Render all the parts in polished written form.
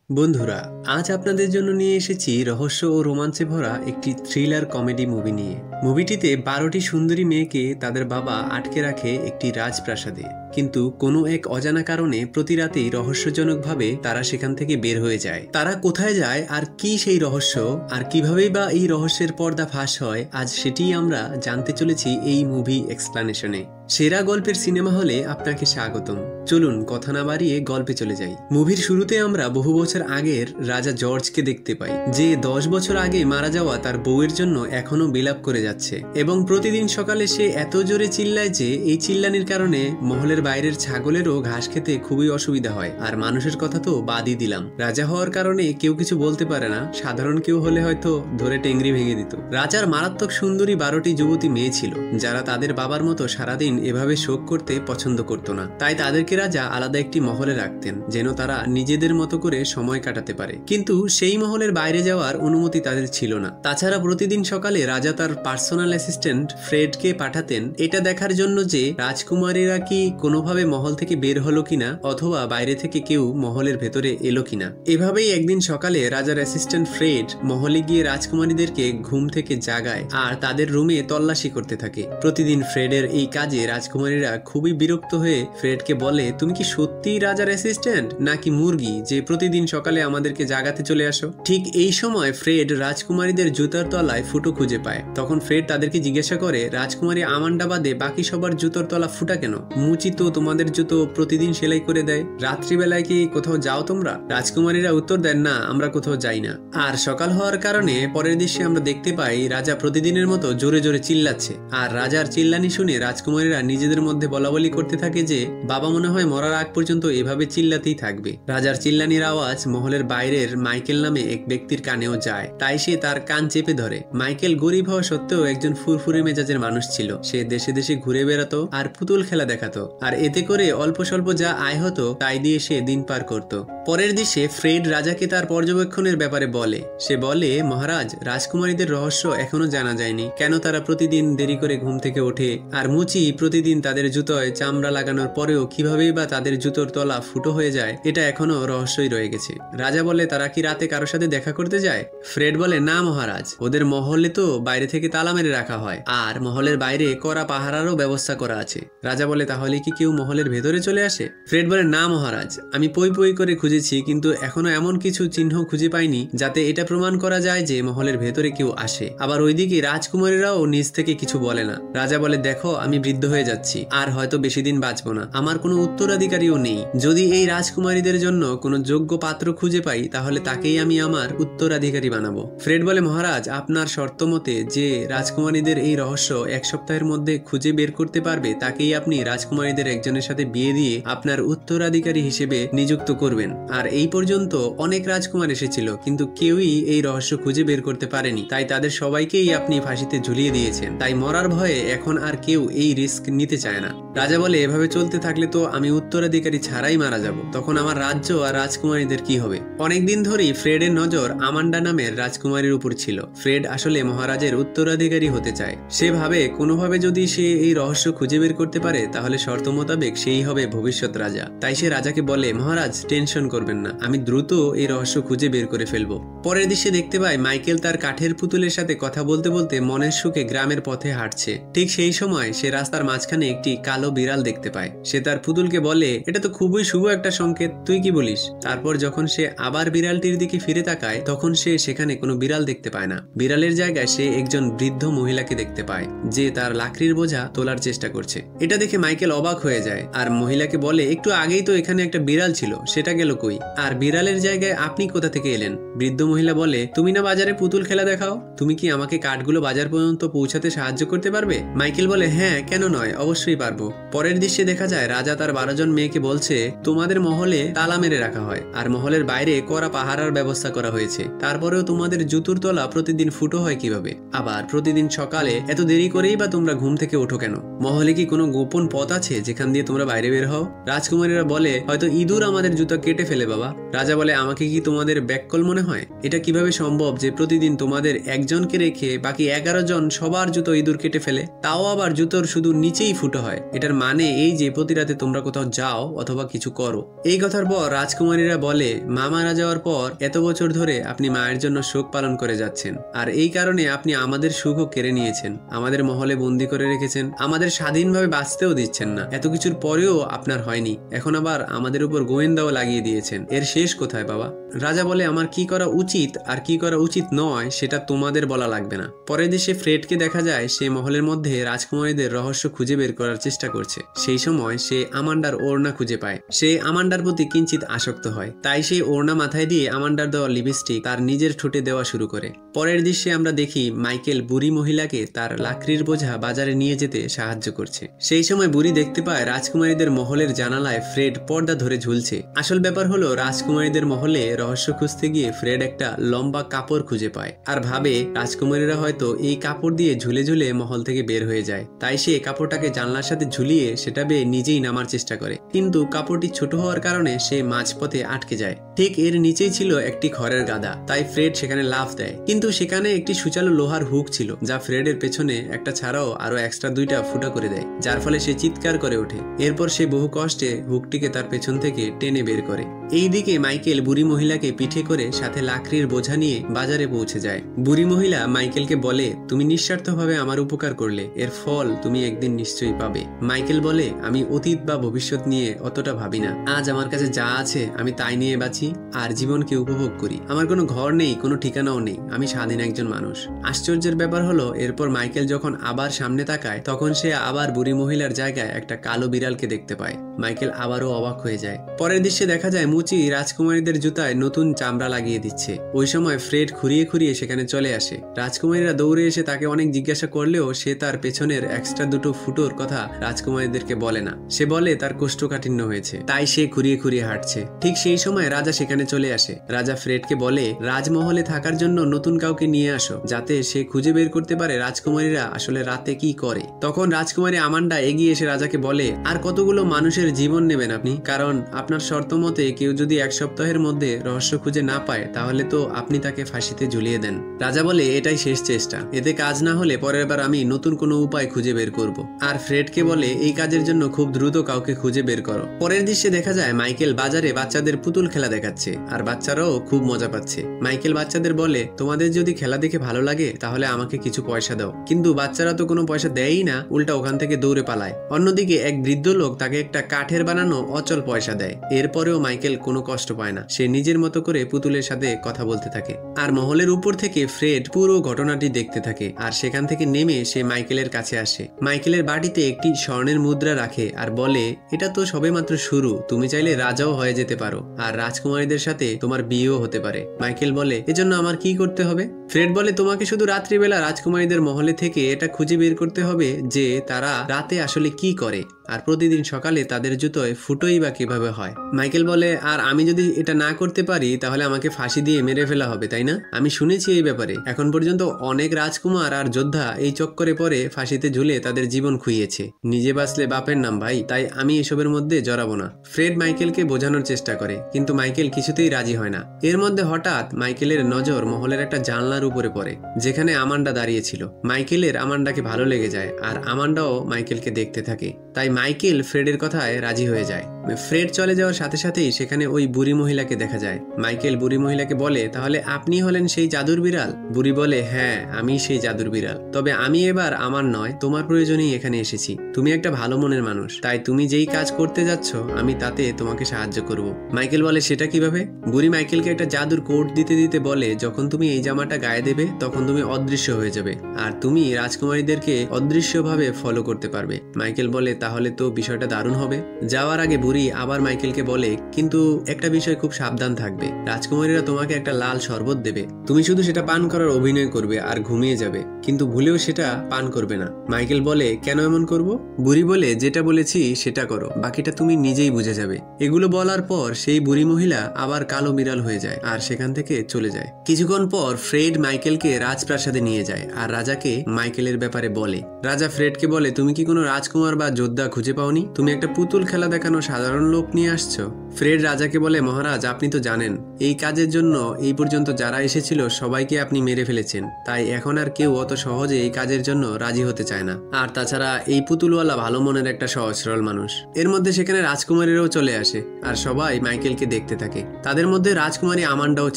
বন্ধুরা, আজ আপনাদের জন্য নিয়ে এসেছি রহস্য ও রোমাঞ্চে ভরা একটি থ্রিলার কমেডি মুভি নিয়ে। মুভিটিতে 12টি সুন্দরী মেয়েকে তাদের বাবা আটকে রাখে একটি রাজপ্রাসাদে, কিন্তু কোনো এক অজানা কারণে প্রতি রাতেই রহস্যজনকভাবে তারা সেখান থেকে বের হয়ে যায়। তারা কোথায় যায় আর কি সেই রহস্য, আর কিভাবেই বা এই রহস্যের পর্দা ফাঁস হয়, আজ সেটিই আমরা জানতে চলেছি এই মুভি এক্সপ্লানেশনে। সেরা গল্পের সিনেমা হলে আপনাকে স্বাগতম। চলুন কথা না বাড়িয়ে গল্পে চলে যাই। মুভির শুরুতে আমরা বহু বছর আগের রাজা জর্জকে দেখতে পাই, যে 10 বছর আগে মারা যাওয়া তার বউয়ের জন্য এখনো বিলাপ করে যাচ্ছে, এবং প্রতিদিন সকালে সে এত জোরে চিল্লায় যে এই চিল্লানির কারণে মহলের বাইরের ছাগলেরও ঘাস খেতে খুবই অসুবিধা হয়। আর মানুষের কথা তো বাদই দিলাম, রাজা হওয়ার কারণে কেউ কিছু বলতে পারে না, সাধারণ কেউ হলে হয়তো ধরে টেংরি ভেঙে দিত। রাজার মারাত্মক সুন্দরী 12টি যুবতী মেয়ে ছিল, যারা তাদের বাবার মতো সারাদিন এভাবে শোক করতে পছন্দ করত না। তাই তাদেরকে রাজা আলাদা একটি মহলে রাখতেন, যেন তারা নিজেদের মতো করে সময় কাটাতে পারে। কিন্তু সেই মহলের বাইরে যাওয়ার অনুমতি তাদের ছিল না। তাছাড়া প্রতিদিন সকালে রাজা তার পার্সোনাল অ্যাসিস্ট্যান্ট ফ্রেডকে পাঠাতেন এটা দেখার জন্য যে রাজকুমারীরা কি কোনোভাবে মহল থেকে বের হলো কিনা, অথবা বাইরে থেকে কেউ মহলের ভেতরে এলো কিনা। এভাবেই একদিন সকালে রাজার অ্যাসিস্ট্যান্ট ফ্রেড মহলে গিয়ে রাজকুমারীদেরকে ঘুম থেকে জাগায় আর তাদের রুমে তল্লাশি করতে থাকে। প্রতিদিন ফ্রেডের এই কাজে রাজকুমারীরা খুবই বিরক্ত হয়ে ফ্রেডকে বলে, তুমি কি সত্যিই রাজার অ্যাসিস্ট্যান্ট নাকি মুরগি যে প্রতিদিন সকালে আমাদেরকে জাগাতে চলে আসো? ঠিক এই সময় ফ্রেড রাজকুমারীদের জুতার তলায় ফুটো খুঁজে পায়। তখন ফ্রেড তাদেরকে জিজ্ঞাসা করে, রাজকুমারী আমান্ডা বাদে বাকি সবার জুতোর তলা ফুটা কেন? মুচি তো তোমাদের জুতো প্রতিদিন সেলাই করে দেয়, রাত্রিবেলায় কি কোথাও যাও তোমরা? রাজকুমারীরা উত্তর দেন, না, আমরা কোথাও যাই না। আর সকাল হওয়ার কারণে পরের দৃশ্যে আমরা দেখতে পাই রাজা প্রতিদিনের মতো জোরে জোরে চিল্লাচ্ছে। আর রাজার চিল্লানি শুনে রাজকুমারীরা নিজেদের মধ্যে বলাবলি করতে থাকে যে বাবা মনে হয় মরার আগ পর্যন্ত এভাবে চিল্লাতেই থাকবে। রাজার চিল্লানির আওয়াজ মহলের বাইরের মাইকেল নামে এক ব্যক্তির কানেও যায়, তাই সে তার কান চেপে ধরে। মাইকেল গরিব হওয়া সত্ত্বেও একজন ফুরফুরে মেজাজের মানুষ ছিল। সে দেশে দেশে ঘুরে বেড়াতো আর পুতুল খেলা দেখাতো, আর এতে করে অল্প স্বল্প যা আয় হতো তাই দিয়ে সে দিন পার করত। পরের দৃশ্যে ফ্রেড রাজাকে তার পর্যবেক্ষণের ব্যাপারে বলে। সে বলে, মহারাজ, রাজকুমারীদের রহস্য এখনো জানা যায়নি, কেন তারা প্রতিদিন দেরি করে ঘুম থেকে ওঠে, আর মুচি প্রতিদিন তাদের জুতোয় চামড়া লাগানোর পরেও কিভাবেই বা তাদের জুতোর তলা ফুটো হয়ে যায়, এটা এখনো রহস্যই রয়ে গেছে। রাজা বলে, তারা কি রাতে কারোর সাথে দেখা করতে যায়? ফ্রেড বলে, না মহারাজ, ওদের মহলে তো বাইরে থেকে তালা মেরে রাখা হয়, আর মহলের বাইরে কড়া পাহারারও ব্যবস্থা করা আছে। রাজা বলে, তাহলে কি কেউ মহলের ভেতরে চলে আসে? ফ্রেড বলে, না মহারাজ, আমি পই পই করে খুঁজেছি, কিন্তু এখনো এমন কিছু চিহ্ন খুঁজে পাইনি যাতে এটা প্রমাণ করা যায় যে মহলের ভেতরে কেউ আসে। আবার ওইদিকে রাজকুমারীরাও নিজ থেকে কিছু বলে না। রাজা বলে, দেখো, আমি বৃদ্ধ হয়ে যাচ্ছি, আর হয়তো বেশি দিন বাঁচবো না, আমার কোনো উত্তরাধিকারীও নেই। যদি এই রাজকুমারীদের জন্য কোনো যোগ্য পাত্র খুঁজে পাই, তাহলে তাকেই আমি আমার উত্তরাধিকারী বানাবো। ফ্রেড বলে, মহারাজ, আপনার শর্ত মতে যে রাজকুমারীদের এই রহস্য 1 সপ্তাহের মধ্যে খুঁজে বের করতে পারবে, তাকেই আপনি রাজকুমারীদের একজনের সাথে বিয়ে দিয়ে আপনার উত্তরাধিকারী হিসেবে নিযুক্ত করবেন। আর এই পর্যন্ত অনেক রাজকুমার এসেছিল, কিন্তু কেউই এই রহস্য খুঁজে বের করতে পারেনি, তাই তাদের সবাইকেই আপনি ফাঁসিতে ঝুলিয়ে দিয়েছেন। তাই মরার ভয়ে এখন আর কেউ এই রিস্ক নিতে চায় না। রাজা বলে, এভাবে চলতে থাকলে তো আমি উত্তরাধিকারী ছাড়াই মারা যাব, তখন আমার রাজ্য আর রাজকুমারীদের কি হবে? অনেকদিন ধরেই ফ্রেডের নজর আমান্ডা নামের রাজকুমারীর উপর ছিল। ফ্রেড আসলে মহারাজের উত্তরাধিকারী হতে চায়। সে ভাবে কোনোভাবে যদি সে এই রহস্য খুঁজে বের করতে পারে, তাহলে শর্ত মোতাবেক সেই হবে ভবিষ্যৎ রাজা। তাই সে রাজাকে বলে, মহারাজ, টেনশন করবেন না, আমি দ্রুত এই রহস্য খুঁজে বের করে ফেলবো। পরের দৃশ্যে দেখতে পাই মাইকেল তার কাঠের পুতুলের সাথে কথা বলতে বলতে মনের সুখে গ্রামের পথে হাঁটছে। ঠিক সেই সময় সে রাস্তার মাঝখানে একটি কালো বিড়াল দেখতে পায়। সে তার পুতুলকে বলে, এটা তো খুবই শুভ একটা সংকেত, তুই কি বলিস? তারপর যখন সে আবার বিড়ালটির দিকে ফিরে তাকায়, তখন সে সেখানে কোনো বিড়াল দেখতে পায় না। বিড়ালের জায়গায় সে একজন বৃদ্ধ মহিলাকে দেখতে পায়, যে তার লাকড়ির বোঝা তোলার চেষ্টা করছে। এটা দেখে মাইকেল অবাক হয়ে যায়, আর মহিলাকে বলে, একটু আগেই তো এখানে একটা বিড়াল ছিল, সেটা গেল কই? আর বিড়ালের জায়গায় আপনি কোথা থেকে এলেন? বৃদ্ধ মহিলা বলে, তুমি না বাজারে পুতুল খেলা দেখাও, তুমি কি আমাকে কাঠগুলো বাজার পর্যন্ত পৌঁছাতে সাহায্য করতে পারবে? মাইকেল বলে, হ্যাঁ, কেন নয়, অবশ্যই পারবো। পরের দৃশ্যে দেখা যায় রাজা তার 12 জন মেয়েকে বলছে, তোমাদের মহলে তালা মেরে রাখা হয়, আর মহলের বাইরে কড়া পাহারার ব্যবস্থা করা হয়েছে, তারপরেও তোমাদের জুতোর তলা প্রতিদিন ফুটো হয় কিভাবে? আবার প্রতিদিন সকালে এত দেরি করেই বা তোমরা ঘুম থেকে ওঠো কেন? মহলে কি কোনো গোপন পথ আছে যে সেখান দিয়ে তোমরা বাইরে বের হও। রাজকুমারীরা বলে, হয়তো ইঁদুর আমাদের জুতা কেটে ফেলে বাবা। রাজা বলে, আমাকে কি তোমাদের ব্যাককল মনে হয়? এটা কিভাবে সম্ভব যে প্রতিদিন তোমাদের একজনকে রেখে বাকি 11 জন সবার জুতো ইঁদুর কেটে ফেলে, তাও আবার জুতোর শুধু নিচেই ফুটো হয়? এটার মানে এই যে প্রতি রাতে তোমরা কোথাও যাও অথবা কিছু করো। এই কথার পর রাজকুমারীরা বলে, মা মারা যাওয়ার পর এত বছর ধরে আপনি মায়ের জন্য শোক পালন করে যাচ্ছেন, আর এই কারণে আপনি আমাদের সুখও কেড়ে নিয়েছেন, আমাদের মহলে বন্দি করে রেখেছেন, আমাদের স্বাধীনভাবে বাঁচতেও দিচ্ছেন না। এত কিছুর পরেও আপনার হয়নি, এখন আবার আমাদের উপর গোয়েন্দাও লাগিয়ে দিয়েছেন। এর শেষ কোথায় বাবা? রাজা বলে, আমার কি করা উচিত আর কি করা উচিত নয় সেটা তোমাদের বলা লাগবে না। পরের দেশে ফ্রেডকে দেখা যায় সে মহলের মধ্যে রাজকুমারীদের রহস্য খুঁজে বের করার চেষ্টা করছে। সেই সময় সে আমান্ডার ওড়না খুঁজে পায়। সে আমান্ডার প্রতি কিঞ্চিত আসক্ত হয়, তাই সেই ওড়না মাথায় দিয়ে আমান্ডার দেওয়া লিপস্টিক তার নিজের ঠোঁটে দেওয়া শুরু করে। পরের দৃশ্যে আমরা দেখি মাইকেল বুড়ি মহিলাকে তার লাকড়ির বোঝা বাজারে নিয়ে যেতে সাহায্য করছে। সেই সময় বুড়ি দেখতে পায় রাজকুমারীদের মহলের জানালায় ফ্রেড পর্দা ধরে ঝুলছে। আসল ব্যাপার হলো, রাজকুমারীদের মহলে রহস্য খুঁজতে গিয়ে ফ্রেড একটা লম্বা কাপড় খুঁজে পায় আর ভাবে রাজকুমারীরা হয়তো এই কাপড় দিয়ে ঝুলে ঝুলে মহল থেকে বের হয়ে যায়। তাই সে কাপড়টাকে জানলার সাথে ঝুলিয়ে সেটা বেয়ে নিজেই নামার চেষ্টা করে, কিন্তু কাপড়টি ছোট হওয়ার কারণে সে মাঝপথে আটকে যায়। ঠিক এর নিচেই ছিল একটি খড়ের গাদা, তাই ফ্রেড সেখানে লাফ দেয়, কিন্তু সেখানে একটি সুচালো লোহার হুক ছিল যা ফ্রেডের পেছনে একটা ছাড়াও আরো এক্সট্রা 2টা ফুটা করে দেয়, যার ফলে সে চিৎকার করে ওঠে। এরপর সে বহু কষ্টে হুকটিকে তার পেছন থেকে টেনে বের করে। এইদিকে মাইকেল বুড়ি মহিলাকে পিঠে করে সাথে লাকড়ির বোঝা নিয়ে বাজারে পৌঁছে যায়। বুড়ি মহিলা মাইকেলকে বলে, তুমি নিঃস্বার্থভাবে আমার উপকার করলে, এর ফল তুমি একদিন নিশ্চয়ই পাবে। মাইকেল বলে, আমি অতীত বা ভবিষ্যৎ নিয়ে অতটা ভাবি না, আজ আমার কাছে যা আছে আমি তাই নিয়ে বাঁচি আর জীবনকে উপভোগ করি। আমার কোনো ঘর নেই, কোনো ঠিকানাও নেই, আমি স্বাধীন একজন মানুষ। আশ্চর্যের ব্যাপার হলো, এরপর মাইকেল যখন আবার সামনে তাকায় তখন সে আবার বুড়ি মহিলার জায়গায় একটা কালো বিড়ালকে দেখতে পায়। মাইকেল আবারও অবাক হয়ে যায়। পরের দৃশ্যে দেখা যায় মুচি রাজকুমারীদের জুতায় নতুন চামড়া লাগিয়ে দিচ্ছে। ওই সময় ফ্রেড খুঁড়িয়ে খুঁড়িয়ে সেখানে চলে আসে। রাজকুমারীরা দৌড়ে এসে তাকে অনেক জিজ্ঞাসা করলেও সে তার পেছনের এক্সট্রা 2টো ফুটোর কথা রাজকুমারীদেরকে বলে না। সে বলে তার কোষ্ঠকাঠিন্য হয়েছে, তাই সে খুঁড়িয়ে খুঁড়িয়ে হাঁটছে। ঠিক সেই সময় রাজা সেখানে চলে আসে। রাজা ফ্রেডকে বলে, রাজমহলে থাকার জন্য নতুন কাউকে নিয়ে আসো, যাতে সে খুঁজে বের করতে পারে রাজকুমারীরা আসলে রাতে কি করে। তখন রাজকুমারী আমান্ডা এগিয়ে এসে রাজাকে বলে, আর কতগুলো মানুষের জীবন নেবেন আপনি? কারণ আপনার শর্ত মতে কেউ যদি 1 সপ্তাহের মধ্যে রহস্য খুঁজে না পায় তাহলে তো আপনি তাকে ফাঁসিতে ঝুলিয়ে দেন। রাজা বলে, এটাই শেষ চেষ্টা, এতে কাজ না হলে পরের বার আমি নতুন কোনো উপায় খুঁজে বের করব। আর ফ্রেডকে বলে, এই কাজের জন্য খুব দ্রুত কাউকে খুঁজে বের করো। পরের দৃশ্যে দেখা যায় মাইকেল বাজারে বাচ্চাদের পুতুল খেলা দেখাচ্ছে আর বাচ্চারাও খুব মজা পাচ্ছে। মাইকেল বাচ্চাদের বলে, তোমাদের যদি খেলা দেখে ভালো লাগে তাহলে আমাকে কিছু পয়সা দাও, কিন্তু বাচ্চারা তো কোনো পয়সা দেয়ই না, উল্টা ওখান থেকে দৌড়ে পালায়। অন্যদিকে এক বৃদ্ধ লোক তাকে একটা কাঠের বানানো অচল পয়সা দেয়। এরপরেও মাইকেল কোনো কষ্ট পায় না, সে নিজের মতো করে পুতুলের সাথে কথা বলতে থাকে। আর মহলের উপর থেকে ফ্রেড পুরো ঘটনাটি দেখতে থাকে আর সেখান থেকে নেমে সে মাইকেলের কাছে আসে। মাইকেলের বাটিতে একটি স্বর্ণের মুদ্রা রাখে আর বলে, এটা তো সবেমাত্র শুরু, তুমি চাইলে রাজাও হয়ে যেতে পারো আর রাজকুমারীদের সাথে তোমার বিয়েও হতে পারে। মাইকেল বলে, এজন্য আমার কি করতে হবে? ফ্রেড বলে, তোমাকে শুধু রাত্রিবেলা রাজকুমারীদের মহলে থেকে এটা খুঁজে বের করতে হবে যে তারা রাতে আসলে কি করে আর প্রতিদিন সকালে তাদের জুতোয় ফুটোই বা কিভাবে হয়। মাইকেল বলে, আর আমি যদি এটা না করতে পারি তাহলে আমাকে ফাঁসি দিয়ে মেরে ফেলা হবে, তাই না? আমি শুনেছি এই ব্যাপারে, এখন পর্যন্ত অনেক রাজকুমার আর যোদ্ধা এই চক্করে পরে ফাঁসিতে ঝুলে তাদের জীবন খুইয়েছে। নিজে বাঁচলে বাপের নাম ভাই, তাই আমি এসবের মধ্যে জড়াবো না। ফ্রেড মাইকেলকে বোঝানোর চেষ্টা করে, কিন্তু মাইকেল কিছুতেই রাজি হয় না। এর মধ্যে হঠাৎ মাইকেলের নজর মহলের একটা জানলার উপরে পড়ে, যেখানে আমান্ডা দাঁড়িয়েছিল। মাইকেলের আমান্ডাকে ভালো লেগে যায় আর আমান্ডাও মাইকেলকে দেখতে থাকে, তাই মাইকেল ফ্রেডের কথায় রাজি হয়ে যায়। ফ্রেড চলে যাওয়ার সাথে সাথেই সেখানে ওই বুড়ি মহিলাকে দেখা যায়। মাইকেল বুড়ি মহিলাকে বলে, তাহলে আপনি হলেন সেই জাদুর বিড়াল? বুড়ি বলে, হ্যাঁ আমি সেই জাদুর বিড়াল, তবে আমি এবার আমার নয় তোমার প্রয়োজনেই এখানে এসেছি। তুমি একটা ভালো মনের মানুষ, তাই তুমি যেই কাজ করতে যাচ্ছ আমি তাতে তোমাকে সাহায্য করব। মাইকেল বলে, সেটা কিভাবে? বুড়ি মাইকেলকে একটা জাদুর কোট দিতে দিতে বলে, যখন তুমি এই জামাটা গায়ে দেবে তখন তুমি অদৃশ্য হয়ে যাবে আর তুমি রাজকুমারীদেরকে অদৃশ্যভাবে ফলো করতে পারবে। মাইকেল বলে, তাহলে তো বিষয়টা দারুণ হবে। যাওয়ার আগে বুড়ি বুড়ি আবার মাইকেলকে বলে, কিন্তু একটা বিষয় খুব সাবধান থাকবে, রাজকুমারীরা তোমাকে একটা লাল শরবত দেবে, তুমি শুধু সেটা পান করার অভিনয় করবে আর ঘুমিয়ে যাবে, কিন্তু ভুলেও সেটা পান করবে না। মাইকেল বলে, কেন এমন করব? বুড়ি বলে, যেটা বলেছি সেটা করো, বাকিটা তুমি নিজেই বুঝে যাবে। এগুলো বলার পর সেই বুড়ি মহিলা আবার কালো বিড়াল হয়ে যায় আর সেখান থেকে চলে যায়। কিছুক্ষণ পর ফ্রেড মাইকেলকে রাজপ্রাসাদে নিয়ে যায় আর রাজাকে মাইকেলের ব্যাপারে বলে। রাজা ফ্রেডকে বলে, তুমি কি কোনো রাজকুমার বা যোদ্ধা খুঁজে পাওনি? তুমি একটা পুতুল খেলা দেখানো সাধারণ লোক নিয়ে আসছো। ফ্রেড রাজাকে বলে, মহারাজ আপনি তো জানেন এই কাজের জন্য এই পর্যন্ত যারা এসেছিল সবাইকে আপনি মেরে ফেলেছেন, তাই এখন আর কেউ অত সহজে এই কাজের জন্য রাজি হতে চায় না। আর তাছাড়া এই পুতুলওয়ালা ভালো মনের একটা সহজ সরল মানুষ। এর মধ্যে সেখানে রাজকুমারীরাও চলে আসে আর সবাই মাইকেলকে দেখতে থাকে। তাদের মধ্যে রাজকুমারী আমান্ডাও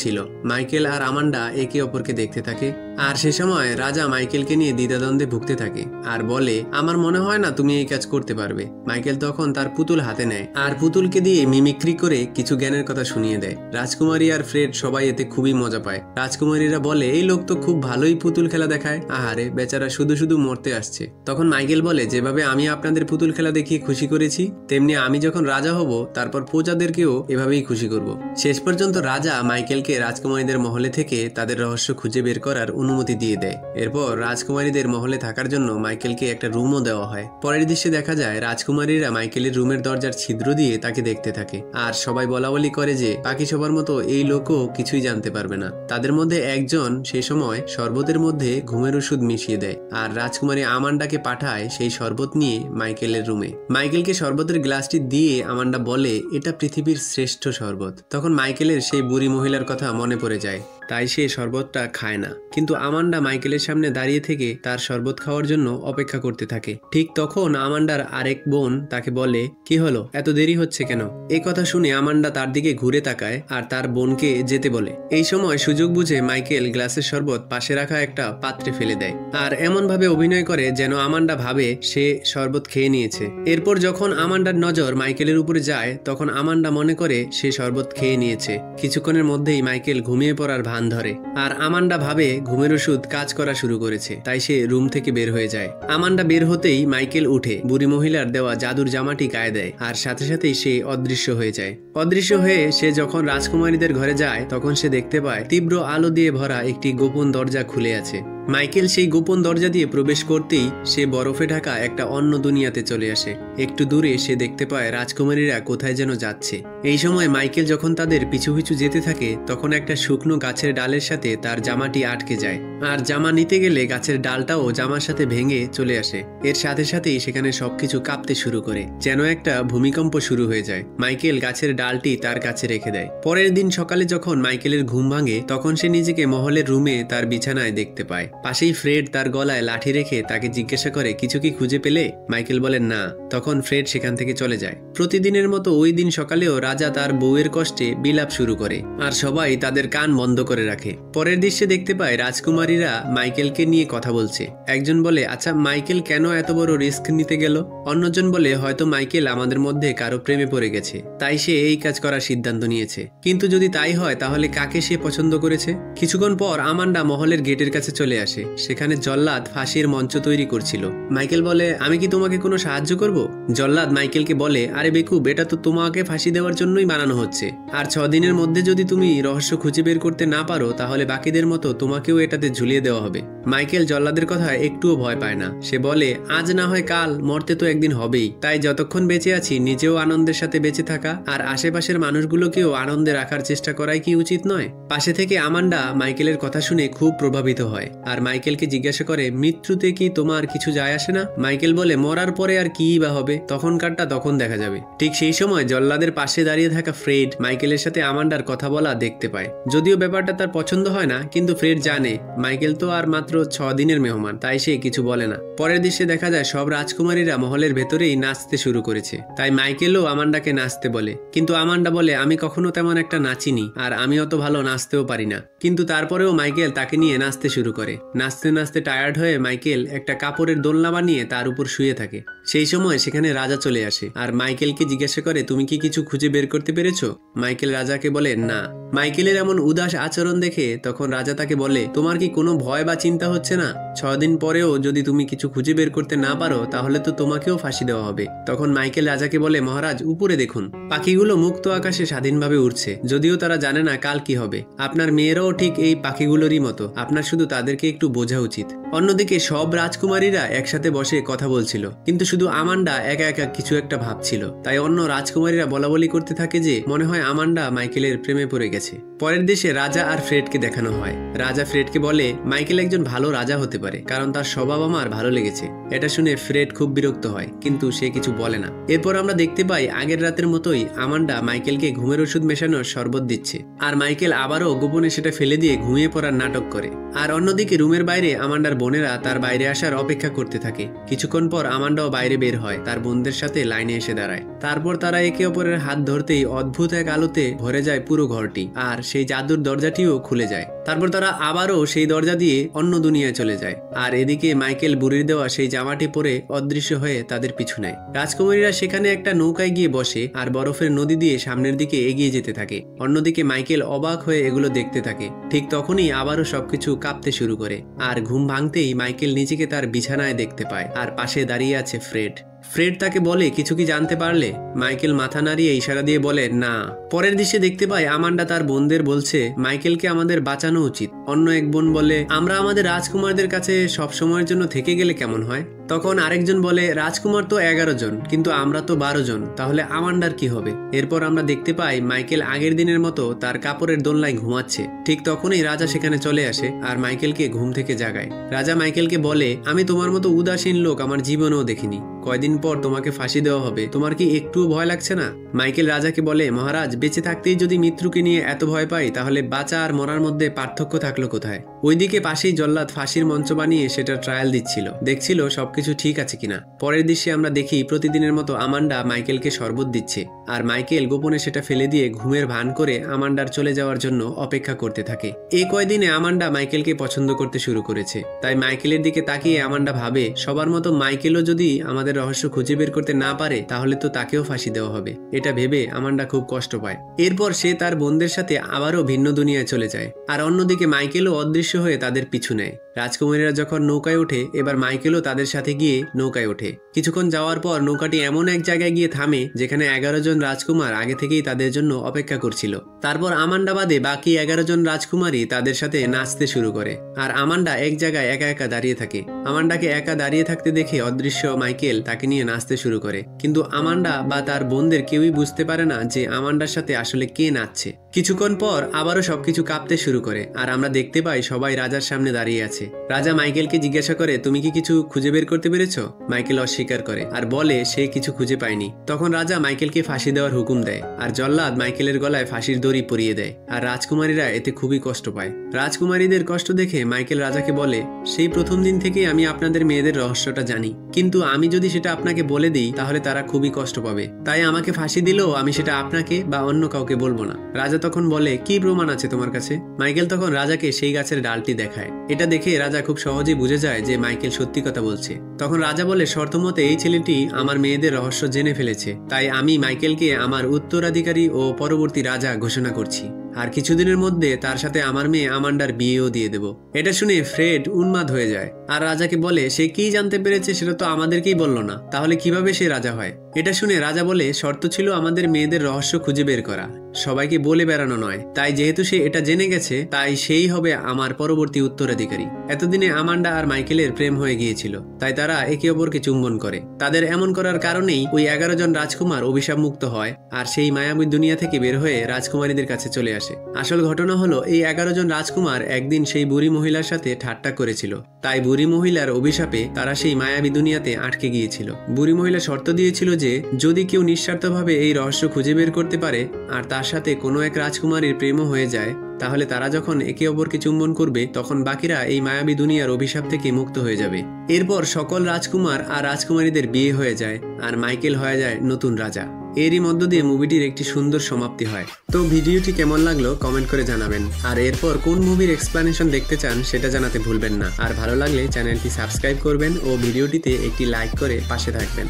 ছিল। মাইকেল আর আমান্ডা একে অপরকে দেখতে থাকে আর সে সময় রাজা মাইকেলকে নিয়ে দ্বিধাদ্বন্দ্বে ভুগতে থাকে আর বলে, আমার মনে হয় না তুমি এই কাজ করতে পারবে। মাইকেল তখন তার পুতুল হাতে নেয় আর পুতুলকে দিয়ে মিমিক্রি করে কিছু জ্ঞানের কথা শুনিয়ে দেয়। রাজকুমারী আর ফ্রেড সবাই এতে খুবই মজা পায়। রাজকুমারীরা বলে, এই লোক তো খুব ভালোই পুতুল খেলা দেখায়, আহারে বেচারা শুধু শুধু মরতে আসছে। তখন মাইকেল বলে, যেভাবে আমি আপনাদের পুতুল খেলা দেখিয়ে খুশি করেছি, তেমনি আমি যখন রাজা হব তারপর প্রজাদেরকেও এভাবেই খুশি করব। শেষ পর্যন্ত রাজা মাইকেলকে রাজকুমারীদের মহলে থেকে তাদের রহস্য খুঁজে বের করার অনুমতি দিয়ে দেয়। এরপর রাজকুমারীদের মহলে থাকার জন্য মাইকেলকে একটা রুমও দেওয়া হয়। পরের দৃশ্যে দেখা যায় রাজকুমারীরা মাইকেলের রুমের দরজার ছিদ্র দিয়ে তাকে দেখতে থাকে আর সবাই বলাবলি করে যে বাকি সবার মতো এই লোকও কিছুই জানতে পারবে না। তাদের মধ্যে একজন সেই সময় শরবতের মধ্যে ঘুমের ওষুধ মিশিয়ে দেয় আর রাজকুমারী আমান্ডাকে পাঠায় সেই শরবত নিয়ে মাইকেলের রুমে। মাইকেলকে শরবতের গ্লাসটি দিয়ে আমান্ডা বলে, এটা পৃথিবীর শ্রেষ্ঠ শরবত। তখন মাইকেলের সেই বুড়ি মহিলার কথা মনে পড়ে যায়, তাই সে শরবতটা খায় না। কিন্তু আমান্ডা মাইকেলের সামনে দাঁড়িয়ে থেকে তার শরবত খাওয়ার জন্য অপেক্ষা করতে থাকে। ঠিক তখন আমান্ডার আরেক বোন তাকে বলে, কি হলো, এত দেরি হচ্ছে কেন? এই কথা শুনে আমান্ডা তার দিকে ঘুরে তাকায় আর তার বোনকে যেতে বলে। এই সময় সুযোগ বুঝে মাইকেল গ্লাসের শরবত পাশে রাখা একটা পাত্রে ফেলে দেয় আর এমন ভাবে অভিনয় করে যেন আমান্ডা ভাবে সে শরবত খেয়ে নিয়েছে। এরপর যখন আমান্ডার নজর মাইকেলের উপরে যায় তখন আমান্ডা মনে করে সে শরবত খেয়ে নিয়েছে। কিছুক্ষণের মধ্যেই মাইকেল ঘুমিয়ে পড়ার ভান ধরে আর আমান্ডা ভাবে ঘুমের ওষুধ কাজ করা শুরু করেছে, তাই সে রুম থেকে বের হয়ে যায়। আমান্ডা বের হতেই মাইকেল উঠে বুড়ি মহিলার দেওয়া জাদুর জামাটি গায়ে দেয় আর সাথে সাথেই সে অদৃশ্য হয়ে যায়। অদৃশ্য হয়ে সে যখন রাজকুমারীদের ঘরে যায় তখন সে দেখতে পায় তীব্র আলো দিয়ে ভরা একটি গোপন দরজা খুলে আছে। মাইকেল সেই গোপন দরজা দিয়ে প্রবেশ করতেই সে বরফে ঢাকা একটা অন্য দুনিয়াতে চলে আসে। একটু দূরে সে দেখতে পায় রাজকুমারীরা কোথায় যেন যাচ্ছে। এই সময় মাইকেল যখন তাদের পিছু পিছু যেতে থাকে তখন একটা শুকনো গাছের ডালের সাথে তার জামাটি আটকে যায় আর জামা নিতে গেলে গাছের ডালটাও জামার সাথে ভেঙে চলে আসে। এর সাথে সাথেই সেখানে সবকিছু কাঁপতে শুরু করে, যেন একটা ভূমিকম্প শুরু হয়ে যায়। মাইকেল গাছের ডালটি তার কাছে রেখে দেয়। পরের দিন সকালে যখন মাইকেলের ঘুম ভাঙে তখন সে নিজেকে মহলের রুমে তার বিছানায় দেখতে পায়। পাশেই ফ্রেড তার গলায় লাঠি রেখে তাকে জিজ্ঞাসা করে, কিছু কি খুঁজে পেলে? মাইকেল বলেন না। তখন ফ্রেড সেখান থেকে চলে যায়। প্রতিদিনের মতো ওই দিন সকালেও রাজা তার বউয়ের কষ্টে বিলাপ শুরু করে আর সবাই তাদের কান বন্ধ করে রাখে। পরের দৃশ্যে দেখতে পায় রাজকুমারীরা মাইকেলকে নিয়ে কথা বলছে। একজন বলে, আচ্ছা মাইকেল কেন এত বড় রিস্ক নিতে গেল? অন্যজন বলে, হয়তো মাইকেল আমাদের মধ্যে কারো প্রেমে পড়ে গেছে, তাই সে এই কাজ করার সিদ্ধান্ত নিয়েছে। কিন্তু যদি তাই হয় তাহলে কাকে সে পছন্দ করেছে? কিছুক্ষণ পর আমান্ডা মহলের গেটের কাছে চলে আসে। সেখানে জল্লাদ ফাঁসির মঞ্চ তৈরি করছিল। মাইকেল বলে, আমি কি তোমাকে কোনো সাহায্য করব? জল্লাদ মাইকেলকে বলে, আরে বেকুব, এটা তো তোমাকে ফাঁসি দেওয়ার জন্যই বানানো হচ্ছে, আর 6 দিনের মধ্যে যদি তুমি রহস্য খুঁজে বের করতে না পারো তাহলে বাকিদের মতো তোমাকেও এটাতে ঝুলিয়ে দেওয়া হবে। মাইকেল জল্লাদের কথা একটুও ভয় পায় না। সে বলে, আজ না হয় কাল, মরতে তো একদিন হবেই, তাই যতক্ষণ বেঁচে আছি নিজেও আনন্দের সাথে বেঁচে থাকা আর আশেপাশের মানুষগুলোকেও আনন্দে রাখার চেষ্টা করাই কি উচিত নয়? পাশে থেকে আমান্ডা মাইকেলের কথা শুনে খুব প্রভাবিত হয় আর মাইকেলকে জিজ্ঞাসা করে, মৃত্যুতে কি তোমার কিছু যায় আসে না? মাইকেল বলে, মরার পরে আর কি বা হবে, তখনকারটা তখন দেখা যাবে। ঠিক সেই সময় জল্লাদের পাশে দাঁড়িয়ে থাকা ফ্রেড মাইকেলের সাথে আমান্ডার কথা বলা দেখতে পায়। যদিও ব্যাপারটা তার পছন্দ হয় না, কিন্তু ফ্রেড জানে মাইকেল তো আর মাত্র 6 দিনের মেহমান, তাই সে কিছু বলে না। পরের দৃশ্যে দেখা যায় সব রাজকুমারীরা মহলের ভেতরেই নাচতে শুরু করেছে, তাই মাইকেলও আমান্ডাকে নাচতে বলে। কিন্তু আমান্ডা বলে, আমি কখনো তেমন একটা নাচিনি আর আমি অত ভালো নাচতেও পারি না। কিন্তু তারপরেও মাইকেল তাকে নিয়ে নাচতে শুরু করে। নাচতে নাচতে টায়ার্ড হয়ে মাইকেল একটা কাপড়ের দোলনা বানিয়ে তার উপর শুয়ে থাকে। সেই সময় সেখানে রাজা চলে আসে আর মাইকেলকে জিজ্ঞাসা করে, তুমি কি কিছু খুঁজে বের করতে পেরেছো? মাইকেল রাজাকে বলে, না। মাইকেলের এমন উদাস আচরণ দেখে তখন রাজা তাকে বলে, তোমার কি কোনো ভয় বা চিন্তা হচ্ছে না? 6 দিন পরেও যদি তুমি কিছু খুঁজে বের করতে না পারো তাহলে তো তোমাকেও ফাঁসি দেওয়া হবে। তখন মাইকেল রাজাকে বলে, মহারাজ উপরে দেখুন, পাখিগুলো মুক্ত আকাশে স্বাধীনভাবে উড়ছে, যদিও তারা জানে না কাল কি হবে। আপনার মেয়েরাও ঠিক এই পাখিগুলোরই মতো, আপনার শুধু তাদেরকে একটু বোঝা উচিত। অন্যদিকে সব রাজকুমারীরা একসাথে বসে কথা বলছিল, কিন্তু শুধু আমান্ডা একা একা কিছু একটা ভাবছিল। তাই অন্য রাজকুমারীরা বলাবলি করতে থাকে যে মনে হয় আমান্ডা মাইকেলের প্রেমে পড়ে গেছে। পরের দেশে রাজা আর ফ্রেডকে দেখানো হয়। রাজা ফ্রেডকে বলে মাইকেল একজন ভালো রাজা হতে পারে, কারণ তার স্বভাব আমার ভালো লেগেছে। এটা শুনে ফ্রেড খুব বিরক্ত হয়, কিন্তু সে কিছু বলে না। এরপর আমরা দেখতে পাই আগের রাতের মতোই আমান্ডা মাইকেলকে ঘুমের ওষুধ মেশানোর শরবত দিচ্ছে, আর মাইকেল আবারও গোপনে সেটা ফেলে দিয়ে ঘুমিয়ে পড়ার নাটক করে। আর অন্যদিকে রুমের বাইরে আমান্ডার বোনেরা তার বাইরে আসার অপেক্ষা করতে থাকে। কিছুক্ষণ পর আমান্ডাও বাইরে বের হয়, তার বোনদের সাথে লাইনে এসে দাঁড়ায়। তারপর তারা একে অপরের হাত ধরতেই অদ্ভুত এক আলোতে ভরে যায় পুরো ঘরটি, আর সেই জাদুর দরজাটিও খুলে যায়। তারপর তারা আবারও সেই দরজা দিয়ে অন্য দুনিয়ায় চলে যায়। আর এদিকে মাইকেল বুড়ির দেওয়া সেই জামাটি পরে অদৃশ্য হয়ে তাদের পিছু নেয়। রাজকুমারীরা সেখানে একটা নৌকায় গিয়ে বসে আর বরফের নদী দিয়ে সামনের দিকে এগিয়ে যেতে থাকে। অন্যদিকে মাইকেল অবাক হয়ে এগুলো দেখতে থাকে। ঠিক তখনই আবারও সবকিছু কাঁপতে শুরু করে, আর ঘুম ভাঙতেই মাইকেল নিজেকে তার বিছানায় দেখতে পায়, আর পাশে দাঁড়িয়ে আছে ফ্রেড। ফ্রেড তাকে বলে, কিছু কি জানতে পারলে? মাইকেল মাথা নাড়িয়ে ইশারা দিয়ে বলে, না। পরের দৃশ্যে দেখতে পাই আমান্ডা তার বোনদের বলছে মাইকেলকে আমাদের বাঁচানো উচিত। অন্য এক বোন বলে, আমরা আমাদের রাজকুমারদের কাছে সব সময়ের জন্য থেকে গেলে কেমন হয়? তখন আরেকজন বলে, রাজকুমার তো 11 জন, কিন্তু আমরা তো 12 জন, তাহলে আমান্ডার কি হবে? এরপর আমরা দেখতে পাই মাইকেল আগের দিনের মতো তার কাপড়ের দোলনায় ঘুমাচ্ছে। ঠিক তখনই রাজা সেখানে চলে আসে আর মাইকেলকে ঘুম থেকে জাগায়। রাজা মাইকেলকে বলে, আমি তোমার মতো উদাসীন লোক আমার জীবনেও দেখিনি। কয়দিন পর তোমাকে ফাঁসি দেওয়া হবে, তোমার কি একটুও ভয় লাগছে না? মাইকেল রাজাকে বলে, মহারাজ বেঁচে থাকতেই যদি মৃত্যুকে নিয়ে এত ভয় পাই, তাহলে বাঁচা আর মরার মধ্যে পার্থক্য থাকলো কোথায়? ওইদিকে পাশেই জল্লাদ ফাঁসির মঞ্চ বানিয়ে সেটা ট্রায়াল দিচ্ছিল, দেখছিল সবকিছু ঠিক আছে কিনা। পরের দৃশ্যে আমরা দেখি প্রতিদিনের মতো আমান্ডা মাইকেলকে শরবত দিচ্ছে, আর মাইকেল গোপনে সেটা ফেলে দিয়ে ঘুমের ভান করে আমান্ডার চলে যাওয়ার জন্য অপেক্ষা করতে থাকে। এই কয়দিনে আমান্ডা মাইকেলকে পছন্দ করতে শুরু করেছে। তাই মাইকেলের দিকে তাকিয়ে আমান্ডা ভাবে, সবার মতো মাইকেলও যদি আমাদের রহস্য খুঁজে বের করতে না পারে, তাহলে তো তাকেও ফাঁসি দেওয়া হবে। এটা ভেবে আমান্ডা খুব কষ্ট পায়। এরপর সে তার বোনদের সাথে আবারও ভিন্ন দুনিয়ায় চলে যায়, আর অন্যদিকে মাইকেলও অদৃশ্য হয়ে তাদের পিছু নেয়। রাজকুমারীরা যখন নৌকায় ওঠে, এবার মাইকেলও তাদের সাথে গিয়ে নৌকায় ওঠে। কিছুক্ষণ যাওয়ার পর নৌকাটি এমন এক জায়গায় গিয়ে থামে যেখানে 11 জন রাজকুমার আগে থেকেই তাদের জন্য অপেক্ষা করছিল। তারপর আমান্ডা বাদে বাকি 11 জন রাজকুমারী তাদের সাথে নাচতে শুরু করে, আর আমান্ডা এক জায়গায় একা একা দাঁড়িয়ে থাকে। আমান্ডাকে একা দাঁড়িয়ে থাকতে দেখে অদৃশ্য মাইকেল তাকে নিয়ে নাচতে শুরু করে, কিন্তু আমান্ডা বা তার বোনদের কেউই বুঝতে পারে না যে আমান্ডার সাথে আসলে কে নাচছে। কিছুক্ষণ পর আবারও সবকিছু কাঁপতে শুরু করে, আর আমরা দেখতে পাই সবাই রাজার সামনে দাঁড়িয়ে আছে। রাজা মাইকেলকে জিজ্ঞাসা করে, তুমি কি কিছু খুঁজে বের করতে পেরেছো? মাইকেল অস্বীকার করে আর বলে সে কিছু খুঁজে পায়নি। তখন রাজা মাইকেলকে ফাঁসি দেওয়ার হুকুম দেয়, আর জল্লাদ মাইকেলের গলায় ফাঁসির দড়ি পরিয়ে দেয়, আর রাজকুমারীরা এতে খুবই কষ্ট পায়। রাজকুমারীদের কষ্ট দেখে মাইকেল রাজাকে বলে, সেই প্রথম দিন থেকেই আমি আপনাদের মেয়েদের রহস্যটা জানি, কিন্তু আমি যদি সেটা আপনাকে বলে দিই তাহলে তারা খুবই কষ্ট পাবে। তাই আমাকে ফাঁসি দিলেও আমি সেটা আপনাকে বা অন্য কাউকে বলবো না। রাজা তখন বলে, কি প্রমাণ আছে তোমার কাছে? মাইকেল তখন রাজাকে সেই গাছের ডালটি দেখায়। এটা দেখে রাজা খুব সহজেই বুঝে যায় যে মাইকেল সত্যি কথা বলছে। তখন রাজা বলে, শর্তমতে এই ছেলেটি আমার মেয়েদের রহস্য জেনে ফেলেছে, তাই আমি মাইকেলকে আমার উত্তরাধিকারী ও পরবর্তী রাজা ঘোষণা করছি, আর কিছুদিনের মধ্যে তার সাথে আমার মেয়ে আমান্ডার বিয়েও দিয়ে দেব। এটা শুনে ফ্রেড উন্মাদ হয়ে যায়, আর রাজাকে বলে, সে কি জানতে পেরেছে সেটা তো আমাদেরকেই বললো না, তাহলে কিভাবে সে রাজা হয়? এটা শুনে রাজা বলে, শর্ত ছিল আমাদের মেয়েদের রহস্য খুঁজে বের করা, সবাইকে বলে বেড়ানো নয়। তাই যেহেতু সে এটা জেনে গেছে, তাই সেই হবে আমার পরবর্তী উত্তরাধিকারী। এতদিনে আমান্ডা আর মাইকেলের প্রেম হয়ে গিয়েছিল, তাই তারা একে অপরকে চুম্বন করে। তাদের এমন করার কারণেই ওই 11 জন রাজকুমার অভিশাপ মুক্ত হয়, আর সেই মায়াবী দুনিয়া থেকে বের হয়ে রাজকুমারীদের কাছে চলে আসে। আসল ঘটনা হলো, এই 11 জন রাজকুমার একদিন সেই বুড়ি মহিলার সাথে ঠাট্টা করেছিল, তাই বুড়ি মহিলার অভিশাপে তারা সেই মায়াবী দুনিয়াতে আটকে গিয়েছিল। বুড়ি মহিলা শর্ত দিয়েছিল যে যদি কেউ নিঃস্বার্থভাবে এই রহস্য খুঁজে বের করতে পারে আর তার সাথে কোনো এক রাজকুমারীর প্রেমও হয়ে যায়, তাহলে তারা যখন একে অপরকে চুম্বন করবে তখন বাকিরা এই মায়াবী দুনিয়ার অভিশাপ থেকে মুক্ত হয়ে যাবে। এরপর সকল রাজকুমার আর রাজকুমারীদের বিয়ে হয়ে যায়, আর মাইকেল হয়ে যায় নতুন রাজা। এরই মধ্য দিয়ে মুভিটির একটি সুন্দর সমাপ্তি হয়। তো ভিডিওটি কেমন লাগলো কমেন্ট করে জানাবেন, আর এরপর কোন মুভির এক্সপ্লানেশন দেখতে চান সেটা জানাতে ভুলবেন না। আর ভালো লাগলে চ্যানেলটি সাবস্ক্রাইব করবেন ও ভিডিওটিতে একটি লাইক করে পাশে থাকবেন।